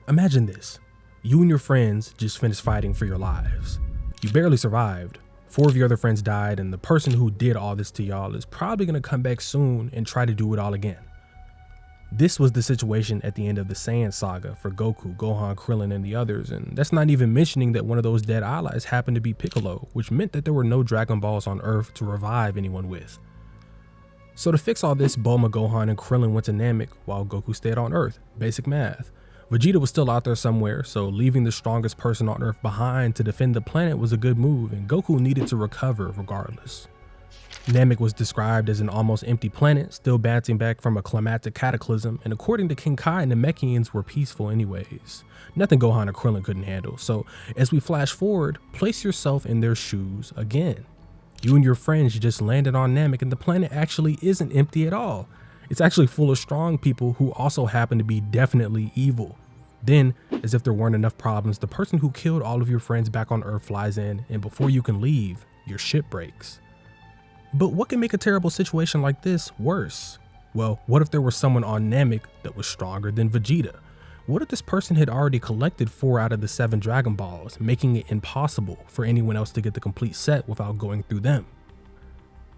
Imagine this. You and your friends just finished fighting for your lives. You barely survived. 4 of your other friends died, and the person who did all this to y'all is probably going to come back soon and try to do it all again. This was the situation at the end of the Saiyan saga for Goku, Gohan, Krillin, and the others, and that's not even mentioning that one of those dead allies happened to be Piccolo, which meant that there were no Dragon Balls on Earth to revive anyone with. So to fix all this, Bulma, Gohan, and Krillin went to Namek while Goku stayed on Earth. Basic math. Vegeta was still out there somewhere, so leaving the strongest person on Earth behind to defend the planet was a good move, and Goku needed to recover regardless. Namek was described as an almost empty planet, still bouncing back from a climatic cataclysm, and according to King Kai, Namekians were peaceful anyways. Nothing Gohan or Krillin couldn't handle, so as we flash forward, place yourself in their shoes again. You and your friends just landed on Namek, and the planet actually isn't empty at all. It's actually full of strong people who also happen to be definitely evil. Then, as if there weren't enough problems, the person who killed all of your friends back on Earth flies in, and before you can leave, your ship breaks. But what can make a terrible situation like this worse? Well, what if there was someone on Namek that was stronger than Vegeta? What if this person had already collected 4 out of the 7 Dragon Balls, making it impossible for anyone else to get the complete set without going through them?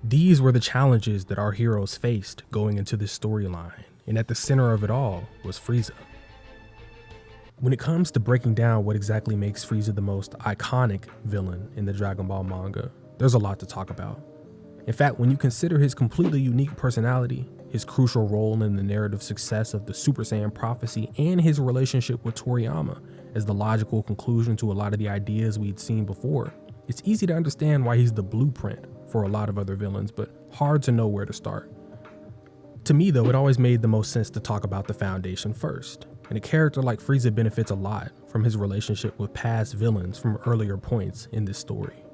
These were the challenges that our heroes faced going into this storyline, and at the center of it all was Freeza. When it comes to breaking down what exactly makes Freeza the most iconic villain in the Dragon Ball manga, there's a lot to talk about. In fact, when you consider his completely unique personality, his crucial role in the narrative success of the Super Saiyan prophecy, and his relationship with Toriyama as the logical conclusion to a lot of the ideas we'd seen before, it's easy to understand why he's the blueprint for a lot of other villains, but hard to know where to start. To me though, it always made the most sense to talk about the foundation first, and a character like Freeza benefits a lot from his relationship with past villains from earlier points in this story.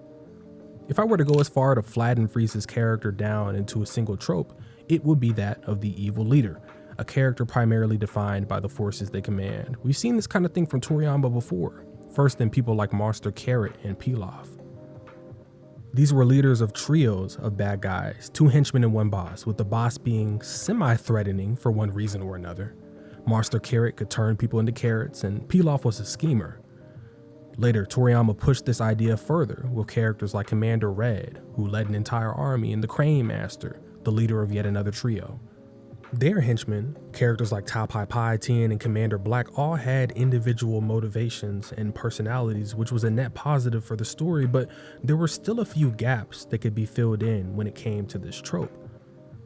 If I were to go as far to flatten Frieza's character down into a single trope, it would be that of the evil leader, a character primarily defined by the forces they command. We've seen this kind of thing from Toriyama before, first in people like Monster Carrot and Pilaf. These were leaders of trios of bad guys, 2 henchmen and 1 boss, with the boss being semi-threatening for one reason or another. Monster Carrot could turn people into carrots, and Pilaf was a schemer. Later, Toriyama pushed this idea further with characters like Commander Red, who led an entire army, and the Crane Master, the leader of yet another trio. Their henchmen, characters like Tao Pai Pai, Tien, and Commander Black, all had individual motivations and personalities, which was a net positive for the story, but there were still a few gaps that could be filled in when it came to this trope.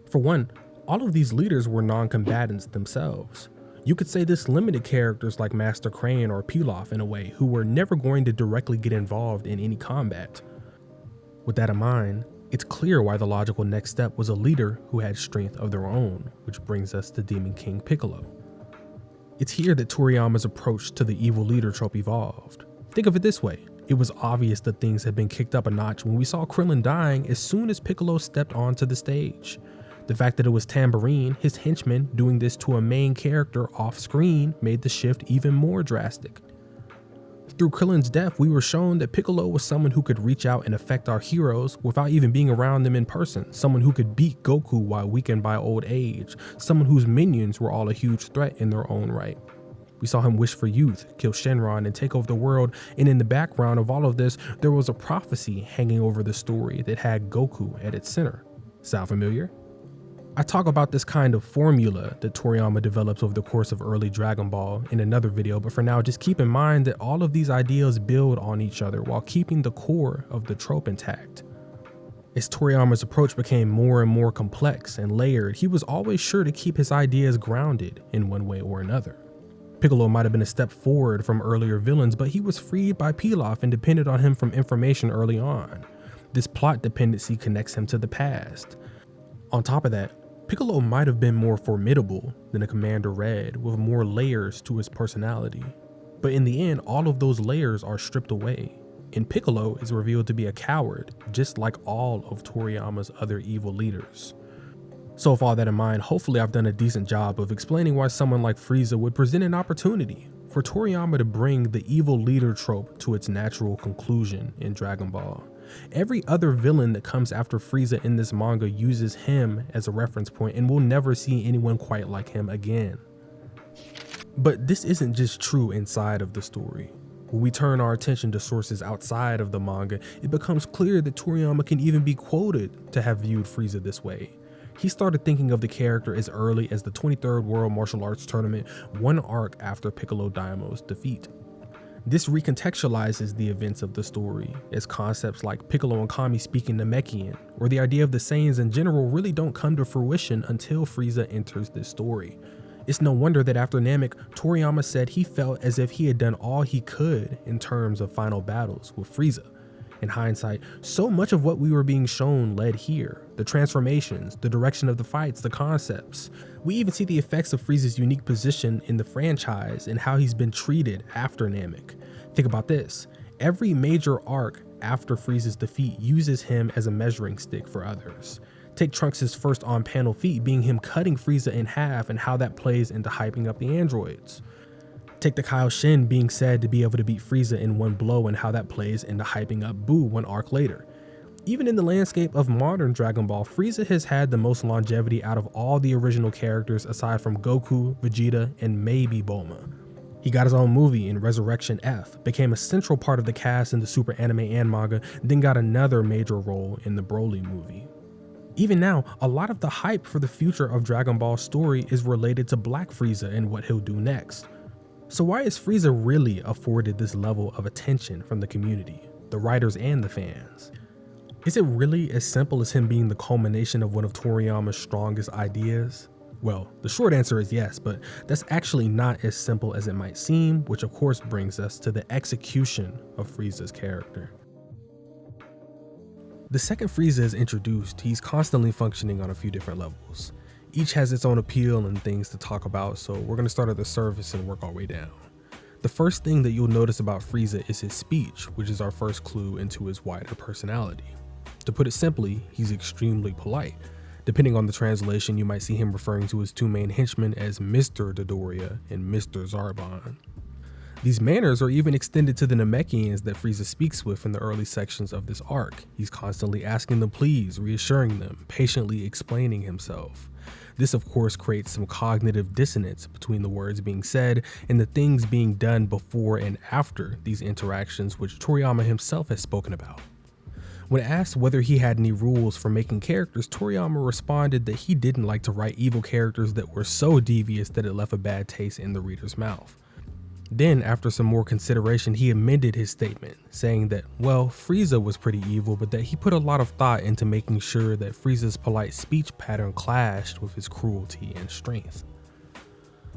For one, all of these leaders were non-combatants themselves. You could say this limited characters like Master Crane or Pilaf in a way, who were never going to directly get involved in any combat. With that in mind, it's clear why the logical next step was a leader who had strength of their own, which brings us to Demon King Piccolo. It's here that Toriyama's approach to the evil leader trope evolved. Think of it this way, it was obvious that things had been kicked up a notch when we saw Krillin dying as soon as Piccolo stepped onto the stage. The fact that it was Tambourine, his henchman, doing this to a main character off screen made the shift even more drastic. Through Krillin's death, we were shown that Piccolo was someone who could reach out and affect our heroes without even being around them in person, someone who could beat Goku while weakened by old age, someone whose minions were all a huge threat in their own right. We saw him wish for youth, kill Shenron, and take over the world, and in the background of all of this, there was a prophecy hanging over the story that had Goku at its center. Sound familiar? I talk about this kind of formula that Toriyama develops over the course of early Dragon Ball in another video, but for now just keep in mind that all of these ideas build on each other while keeping the core of the trope intact. As Toriyama's approach became more and more complex and layered, he was always sure to keep his ideas grounded in one way or another. Piccolo might have been a step forward from earlier villains, but he was freed by Pilaf and depended on him from information early on. This plot dependency connects him to the past. On top of that, Piccolo might have been more formidable than a Commander Red with more layers to his personality. But in the end, all of those layers are stripped away, and Piccolo is revealed to be a coward, just like all of Toriyama's other evil leaders. So with all that in mind, hopefully I've done a decent job of explaining why someone like Freeza would present an opportunity for Toriyama to bring the evil leader trope to its natural conclusion in Dragon Ball. Every other villain that comes after Freeza in this manga uses him as a reference point, and we'll never see anyone quite like him again. But this isn't just true inside of the story. When we turn our attention to sources outside of the manga, it becomes clear that Toriyama can even be quoted to have viewed Freeza this way. He started thinking of the character as early as the 23rd World Martial Arts Tournament, one arc after Piccolo Daimo's defeat. This recontextualizes the events of the story, as concepts like Piccolo and Kami speaking Namekian, or the idea of the Saiyans in general really don't come to fruition until Freeza enters this story. It's no wonder that after Namek, Toriyama said he felt as if he had done all he could in terms of final battles with Freeza. In hindsight, so much of what we were being shown led here. The transformations, the direction of the fights, the concepts. We even see the effects of Frieza's unique position in the franchise and how he's been treated after Namek. Think about this. Every major arc after Frieza's defeat uses him as a measuring stick for others. Take Trunks' first on-panel feat being him cutting Freeza in half and how that plays into hyping up the androids. Take the Kaioshin being said to be able to beat Freeza in one blow and how that plays into hyping up Boo one arc later. Even in the landscape of modern Dragon Ball, Freeza has had the most longevity out of all the original characters aside from Goku, Vegeta, and maybe Bulma. He got his own movie in Resurrection F, became a central part of the cast in the Super Anime and manga, then got another major role in the Broly movie. Even now, a lot of the hype for the future of Dragon Ball's story is related to Black Frieza and what he'll do next. So why is Frieza really afforded this level of attention from the community, the writers and the fans? Is it really as simple as him being the culmination of one of Toriyama's strongest ideas? Well, the short answer is yes, but that's actually not as simple as it might seem, which of course brings us to the execution of Frieza's character. The second Frieza is introduced, he's constantly functioning on a few different levels. Each has its own appeal and things to talk about, so we're going to start at the surface and work our way down. The first thing that you'll notice about Frieza is his speech, which is our first clue into his wider personality. To put it simply, he's extremely polite. Depending on the translation, you might see him referring to his two main henchmen as Mr. Dodoria and Mr. Zarbon. These manners are even extended to the Namekians that Frieza speaks with in the early sections of this arc. He's constantly asking them please, reassuring them, patiently explaining himself. This of course creates some cognitive dissonance between the words being said and the things being done before and after these interactions, which Toriyama himself has spoken about. When asked whether he had any rules for making characters, Toriyama responded that he didn't like to write evil characters that were so devious that it left a bad taste in the reader's mouth. Then, after some more consideration, he amended his statement, saying that, well, Frieza was pretty evil, but that he put a lot of thought into making sure that Frieza's polite speech pattern clashed with his cruelty and strength.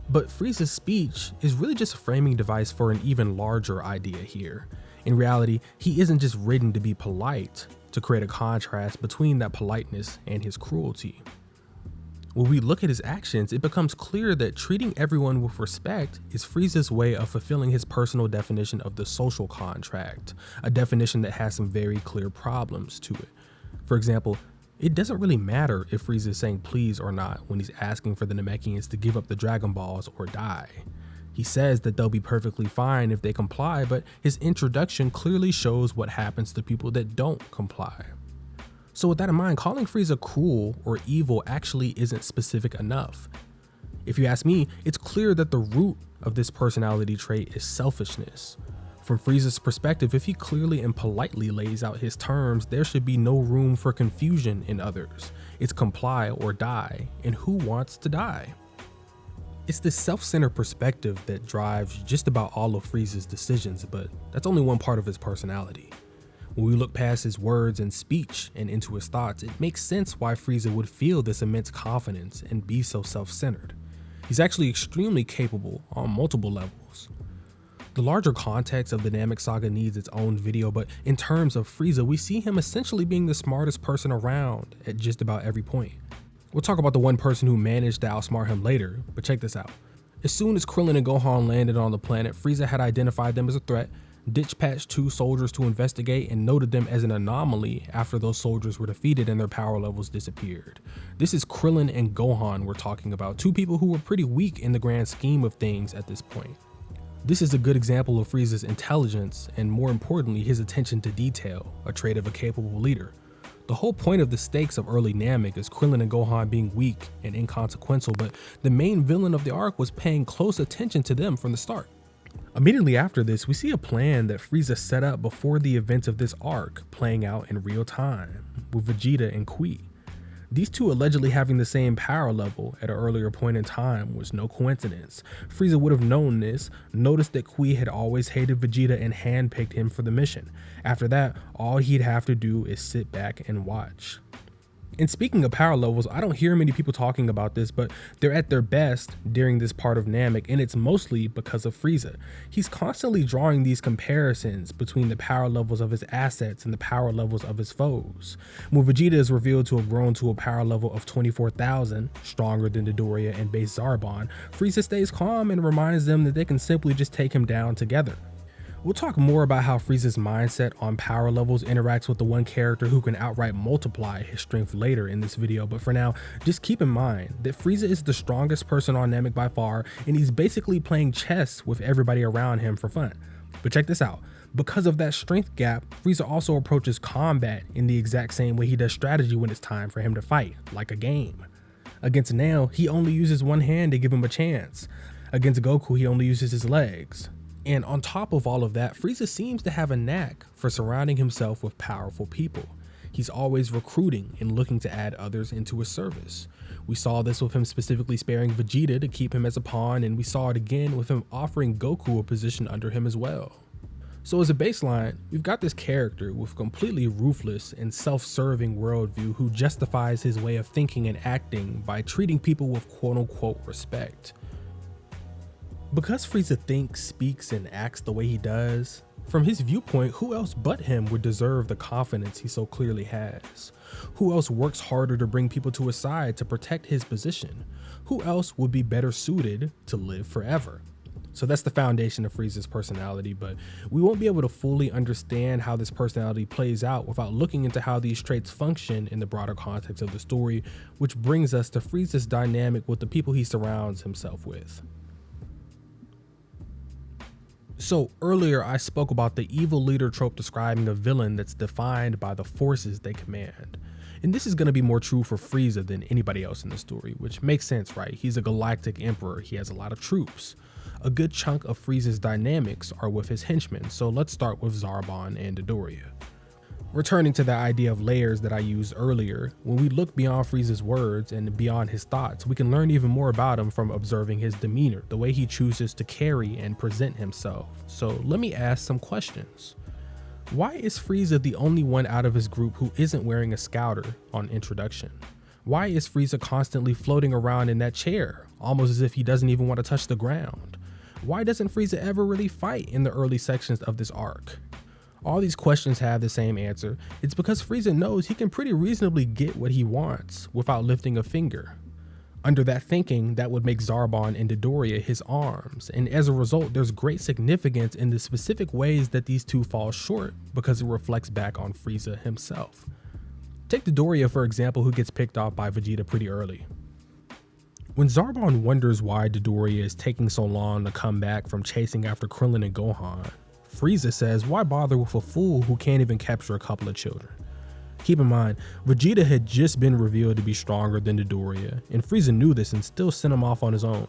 But Frieza's speech is really just a framing device for an even larger idea here. In reality, he isn't just written to be polite, to create a contrast between that politeness and his cruelty. When we look at his actions, it becomes clear that treating everyone with respect is Frieza's way of fulfilling his personal definition of the social contract, a definition that has some very clear problems to it. For example, it doesn't really matter if Frieza is saying please or not when he's asking for the Namekians to give up the Dragon Balls or die. He says that they'll be perfectly fine if they comply, but his introduction clearly shows what happens to people that don't comply. So with that in mind, calling Frieza cruel or evil actually isn't specific enough. If you ask me, it's clear that the root of this personality trait is selfishness. From Frieza's perspective, if he clearly and politely lays out his terms, there should be no room for confusion in others. It's comply or die, and who wants to die? It's this self-centered perspective that drives just about all of Frieza's decisions, but that's only one part of his personality. When we look past his words and speech and into his thoughts, it makes sense why Frieza would feel this immense confidence and be so self-centered. He's actually extremely capable on multiple levels. The larger context of the Namek saga needs its own video, but in terms of Frieza, we see him essentially being the smartest person around at just about every point. We'll talk about the one person who managed to outsmart him later, but check this out. As soon as Krillin and Gohan landed on the planet, Frieza had identified them as a threat, dispatched 2 soldiers to investigate, and noted them as an anomaly after those soldiers were defeated and their power levels disappeared. This is Krillin and Gohan we're talking about, 2 people who were pretty weak in the grand scheme of things at this point. This is a good example of Frieza's intelligence and, more importantly, his attention to detail, a trait of a capable leader. The whole point of the stakes of early Namek is Krillin and Gohan being weak and inconsequential, but the main villain of the arc was paying close attention to them from the start. Immediately after this, we see a plan that Freeza set up before the events of this arc playing out in real time, with Vegeta and Qui. These two allegedly having the same power level at an earlier point in time was no coincidence. Freeza would have known this, noticed that Qui had always hated Vegeta and handpicked him for the mission. After that, all he'd have to do is sit back and watch. And speaking of power levels, I don't hear many people talking about this, but they're at their best during this part of Namek, and it's mostly because of Freeza. He's constantly drawing these comparisons between the power levels of his assets and the power levels of his foes. When Vegeta is revealed to have grown to a power level of 24,000, stronger than Dodoria and base Zarbon, Freeza stays calm and reminds them that they can simply just take him down together. We'll talk more about how Frieza's mindset on power levels interacts with the one character who can outright multiply his strength later in this video, but for now, just keep in mind that Freeza is the strongest person on Namek by far, and he's basically playing chess with everybody around him for fun. But check this out. Because of that strength gap, Freeza also approaches combat in the exact same way he does strategy when it's time for him to fight, like a game. Against Nail, he only uses one hand to give him a chance. Against Goku, he only uses his legs. And on top of all of that, Freeza seems to have a knack for surrounding himself with powerful people. He's always recruiting and looking to add others into his service. We saw this with him specifically sparing Vegeta to keep him as a pawn, and we saw it again with him offering Goku a position under him as well. So as a baseline, we've got this character with completely ruthless and self-serving worldview who justifies his way of thinking and acting by treating people with quote-unquote respect. Because Freeza thinks, speaks, and acts the way he does, from his viewpoint, who else but him would deserve the confidence he so clearly has? Who else works harder to bring people to his side to protect his position? Who else would be better suited to live forever? So that's the foundation of Frieza's personality, but we won't be able to fully understand how this personality plays out without looking into how these traits function in the broader context of the story, which brings us to Frieza's dynamic with the people he surrounds himself with. So earlier I spoke about the evil leader trope describing a villain that's defined by the forces they command. And this is going to be more true for Freeza than anybody else in the story, which makes sense, right? He's a galactic emperor, he has a lot of troops. A good chunk of Frieza's dynamics are with his henchmen, so let's start with Zarbon and Dodoria. Returning to the idea of layers that I used earlier, when we look beyond Frieza's words and beyond his thoughts, we can learn even more about him from observing his demeanor, the way he chooses to carry and present himself. So let me ask some questions. Why is Freeza the only one out of his group who isn't wearing a scouter on introduction? Why is Freeza constantly floating around in that chair, almost as if he doesn't even want to touch the ground? Why doesn't Freeza ever really fight in the early sections of this arc? All these questions have the same answer. It's because Freeza knows he can pretty reasonably get what he wants without lifting a finger. Under that thinking, that would make Zarbon and Dodoria his arms, and as a result, there's great significance in the specific ways that these two fall short because it reflects back on Freeza himself. Take Dodoria for example, who gets picked off by Vegeta pretty early. When Zarbon wonders why Dodoria is taking so long to come back from chasing after Krillin and Gohan, Freeza says, why bother with a fool who can't even capture a couple of children? Keep in mind, Vegeta had just been revealed to be stronger than Dodoria, and Freeza knew this and still sent him off on his own.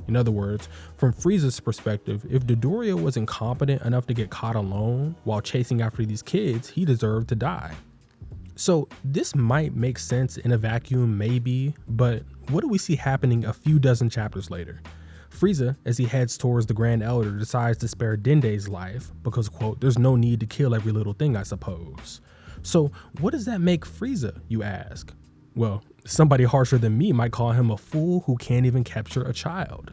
In other words, from Frieza's perspective, if Dodoria was incompetent enough to get caught alone while chasing after these kids, he deserved to die. So this might make sense in a vacuum, maybe, but what do we see happening a few dozen chapters later? Freeza, as he heads towards the Grand Elder, decides to spare Dende's life because, quote, there's no need to kill every little thing, I suppose. So what does that make Freeza, you ask? Well, somebody harsher than me might call him a fool who can't even capture a child.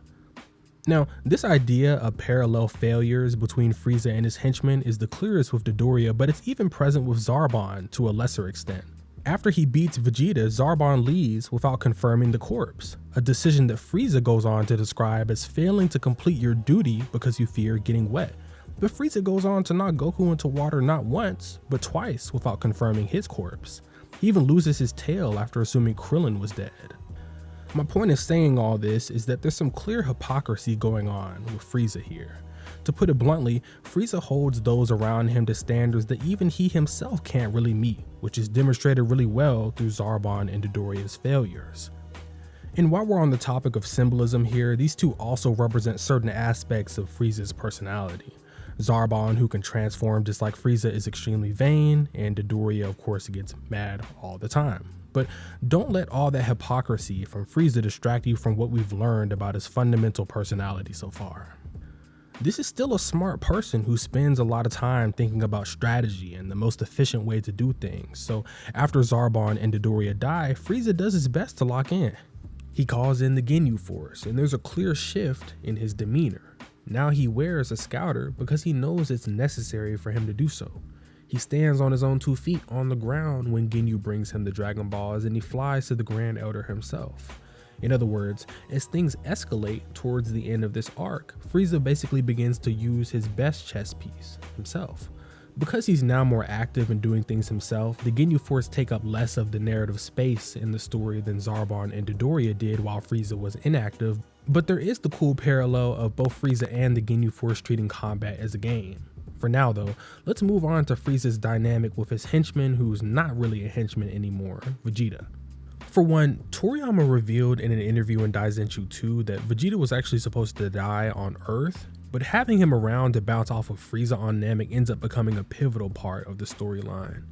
Now, this idea of parallel failures between Freeza and his henchmen is the clearest with Dodoria, but it's even present with Zarbon to a lesser extent. After he beats Vegeta, Zarbon leaves without confirming the corpse, a decision that Freeza goes on to describe as failing to complete your duty because you fear getting wet. But Freeza goes on to knock Goku into water not once, but twice without confirming his corpse. He even loses his tail after assuming Krillin was dead. My point in saying all this is that there's some clear hypocrisy going on with Freeza here. To put it bluntly, Freeza holds those around him to standards that even he himself can't really meet, which is demonstrated really well through Zarbon and Dodoria's failures. And while we're on the topic of symbolism here, these two also represent certain aspects of Frieza's personality. Zarbon, who can transform just like Freeza, is extremely vain, and Dodoria, of course, gets mad all the time. But don't let all that hypocrisy from Freeza distract you from what we've learned about his fundamental personality so far. This is still a smart person who spends a lot of time thinking about strategy and the most efficient way to do things. So after Zarbon and Dodoria die, Freeza does his best to lock in. He calls in the Ginyu Force, and there's a clear shift in his demeanor. Now he wears a scouter because he knows it's necessary for him to do so. He stands on his own 2 feet on the ground when Ginyu brings him the Dragon Balls, and he flies to the Grand Elder himself. In other words, as things escalate towards the end of this arc, Freeza basically begins to use his best chess piece, himself. Because he's now more active in doing things himself, the Ginyu Force take up less of the narrative space in the story than Zarbon and Dodoria did while Freeza was inactive, but there is the cool parallel of both Freeza and the Ginyu Force treating combat as a game. For now though, let's move on to Frieza's dynamic with his henchman, who's not really a henchman anymore, Vegeta. For one, Toriyama revealed in an interview in Daizenshuu 2 that Vegeta was actually supposed to die on Earth, but having him around to bounce off of Freeza on Namek ends up becoming a pivotal part of the storyline.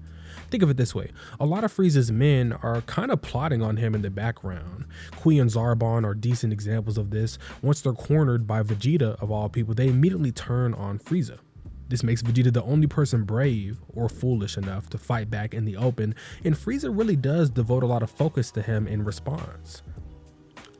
Think of it this way, a lot of Frieza's men are kind of plotting on him in the background. Kui and Zarbon are decent examples of this. Once they're cornered by Vegeta, of all people, they immediately turn on Freeza. This makes Vegeta the only person brave or foolish enough to fight back in the open, and Freeza really does devote a lot of focus to him in response.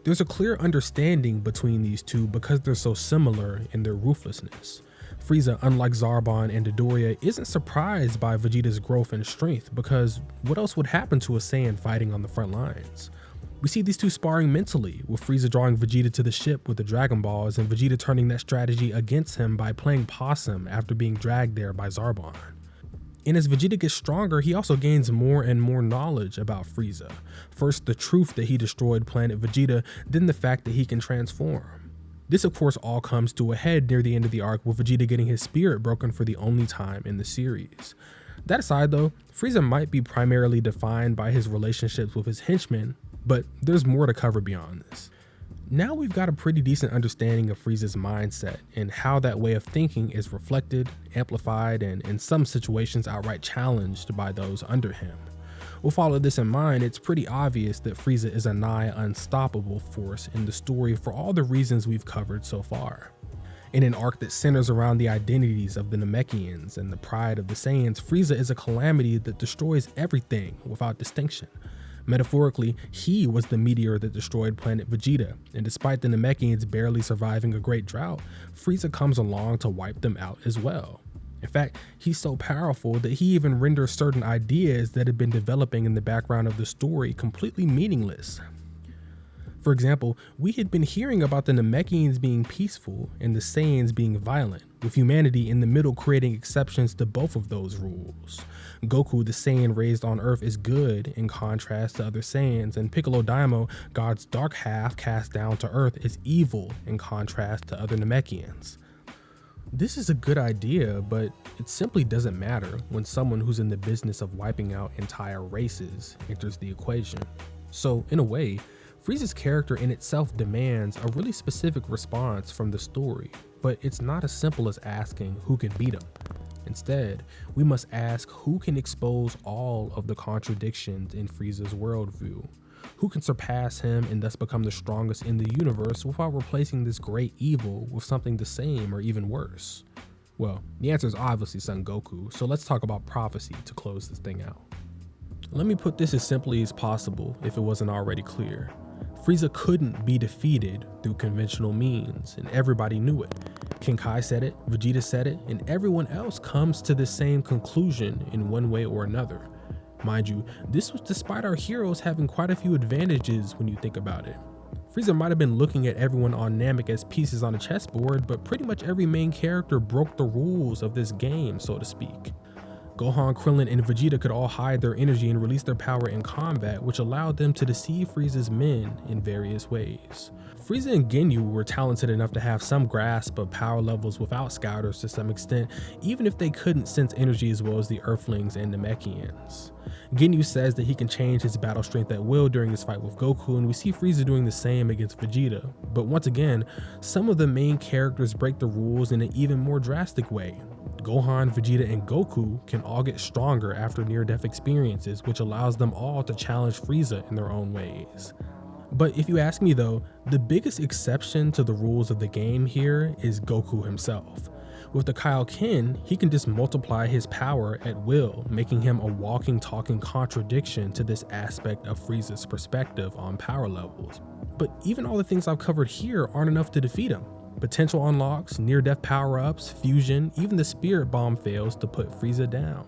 There's a clear understanding between these two because they're so similar in their ruthlessness. Freeza, unlike Zarbon and Dodoria, isn't surprised by Vegeta's growth and strength because what else would happen to a Saiyan fighting on the front lines? We see these two sparring mentally, with Freeza drawing Vegeta to the ship with the Dragon Balls and Vegeta turning that strategy against him by playing possum after being dragged there by Zarbon. And as Vegeta gets stronger, he also gains more and more knowledge about Freeza. First, the truth that he destroyed planet Vegeta, then the fact that he can transform. This of course all comes to a head near the end of the arc with Vegeta getting his spirit broken for the only time in the series. That aside though, Freeza might be primarily defined by his relationships with his henchmen, but there's more to cover beyond this. Now we've got a pretty decent understanding of Frieza's mindset and how that way of thinking is reflected, amplified, and in some situations outright challenged by those under him. With all of this in mind, it's pretty obvious that Freeza is a nigh unstoppable force in the story for all the reasons we've covered so far. In an arc that centers around the identities of the Namekians and the pride of the Saiyans, Freeza is a calamity that destroys everything without distinction. Metaphorically, he was the meteor that destroyed planet Vegeta, and despite the Namekians barely surviving a great drought, Freeza comes along to wipe them out as well. In fact, he's so powerful that he even renders certain ideas that had been developing in the background of the story completely meaningless. For example, we had been hearing about the Namekians being peaceful and the Saiyans being violent, with humanity in the middle creating exceptions to both of those rules. Goku, the Saiyan raised on Earth, is good in contrast to other Saiyans, and Piccolo Daimao, God's dark half cast down to Earth, is evil in contrast to other Namekians. This is a good idea, but it simply doesn't matter when someone who's in the business of wiping out entire races enters the equation. So, in a way, Frieza's character in itself demands a really specific response from the story, but it's not as simple as asking who can beat him. Instead, we must ask who can expose all of the contradictions in Frieza's worldview. Who can surpass him and thus become the strongest in the universe without replacing this great evil with something the same or even worse? Well, the answer is obviously Son Goku, so let's talk about prophecy to close this thing out. Let me put this as simply as possible if it wasn't already clear. Freeza couldn't be defeated through conventional means, and everybody knew it. King Kai said it, Vegeta said it, and everyone else comes to the same conclusion in one way or another. Mind you, this was despite our heroes having quite a few advantages when you think about it. Freeza might have been looking at everyone on Namek as pieces on a chessboard, but pretty much every main character broke the rules of this game, so to speak. Gohan, Krillin, and Vegeta could all hide their energy and release their power in combat, which allowed them to deceive Frieza's men in various ways. Freeza and Ginyu were talented enough to have some grasp of power levels without scouters to some extent, even if they couldn't sense energy as well as the Earthlings and Namekians. Ginyu says that he can change his battle strength at will during his fight with Goku, and we see Freeza doing the same against Vegeta. But once again, some of the main characters break the rules in an even more drastic way. Gohan, Vegeta, and Goku can all get stronger after near-death experiences, which allows them all to challenge Freeza in their own ways. But if you ask me though, the biggest exception to the rules of the game here is Goku himself. With the Kaioken, he can just multiply his power at will, making him a walking, talking contradiction to this aspect of Frieza's perspective on power levels. But even all the things I've covered here aren't enough to defeat him. Potential unlocks, near-death power-ups, fusion, even the Spirit Bomb fails to put Freeza down.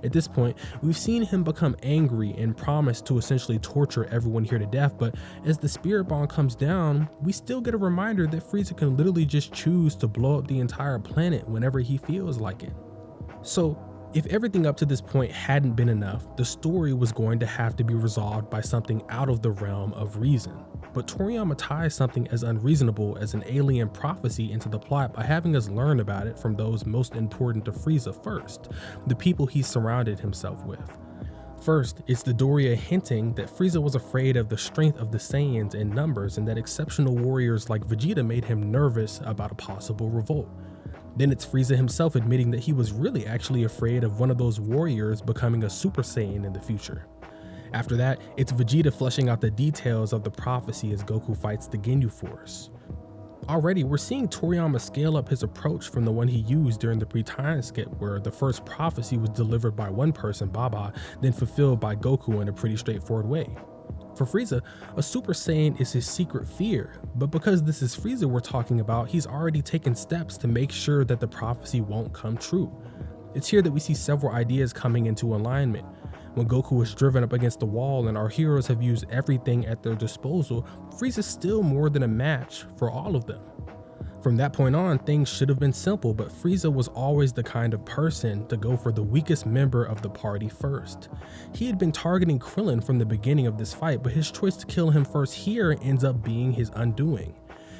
At this point, we've seen him become angry and promise to essentially torture everyone here to death, but as the Spirit Bomb comes down, we still get a reminder that Freeza can literally just choose to blow up the entire planet whenever he feels like it. So, if everything up to this point hadn't been enough, the story was going to have to be resolved by something out of the realm of reason. But Toriyama ties something as unreasonable as an alien prophecy into the plot by having us learn about it from those most important to Frieza first, the people he surrounded himself with. First, it's the Doria hinting that Frieza was afraid of the strength of the Saiyans in numbers and that exceptional warriors like Vegeta made him nervous about a possible revolt. Then it's Frieza himself admitting that he was really actually afraid of one of those warriors becoming a Super Saiyan in the future. After that, it's Vegeta fleshing out the details of the prophecy as Goku fights the Ginyu Force. Already, we're seeing Toriyama scale up his approach from the one he used during the pre-time skip, where the first prophecy was delivered by one person, Baba, then fulfilled by Goku in a pretty straightforward way. For Frieza, a Super Saiyan is his secret fear, but because this is Frieza we're talking about, he's already taken steps to make sure that the prophecy won't come true. It's here that we see several ideas coming into alignment. When Goku is driven up against the wall and our heroes have used everything at their disposal, Frieza's still more than a match for all of them. From that point on, things should have been simple, but Frieza was always the kind of person to go for the weakest member of the party first. He had been targeting Krillin from the beginning of this fight, but his choice to kill him first here ends up being his undoing.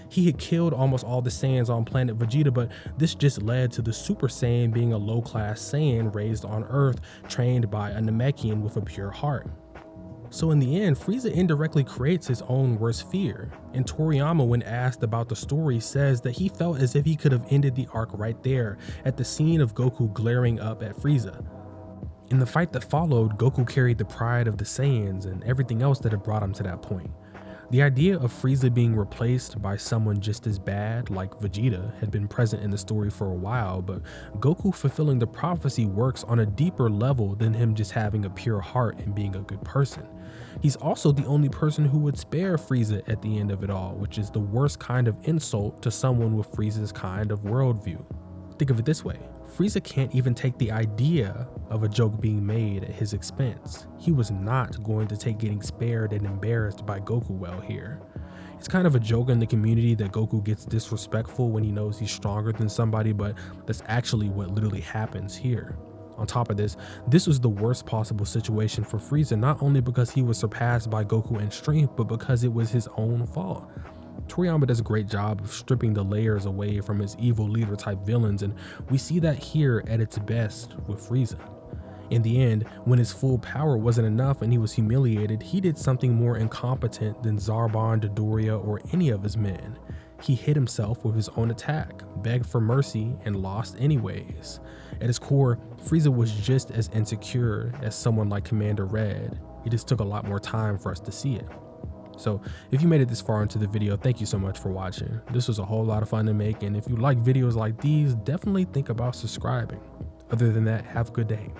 He had killed almost all the Saiyans on planet Vegeta, but this just led to the Super Saiyan being a low-class Saiyan raised on Earth, trained by a Namekian with a pure heart. So in the end, Frieza indirectly creates his own worst fear, and Toriyama, when asked about the story, says that he felt as if he could have ended the arc right there, at the scene of Goku glaring up at Frieza. In the fight that followed, Goku carried the pride of the Saiyans and everything else that had brought him to that point. The idea of Frieza being replaced by someone just as bad, like Vegeta, had been present in the story for a while, but Goku fulfilling the prophecy works on a deeper level than him just having a pure heart and being a good person. He's also the only person who would spare Frieza at the end of it all, which is the worst kind of insult to someone with Frieza's kind of worldview. Think of it this way. Frieza can't even take the idea of a joke being made at his expense. He was not going to take getting spared and embarrassed by Goku well here. It's kind of a joke in the community that Goku gets disrespectful when he knows he's stronger than somebody, but that's actually what literally happens here. On top of this, this was the worst possible situation for Frieza, not only because he was surpassed by Goku in strength, but because it was his own fault. Toriyama does a great job of stripping the layers away from his evil leader type villains, and we see that here at its best with Frieza. In the end, when his full power wasn't enough and he was humiliated, he did something more incompetent than Zarbon, Dodoria, or any of his men. He hit himself with his own attack, begged for mercy, and lost anyways. At his core, Frieza was just as insecure as someone like Commander Red. It just took a lot more time for us to see it. So if you made it this far into the video, thank you so much for watching. This was a whole lot of fun to make, and if you like videos like these, definitely think about subscribing. Other than that, have a good day.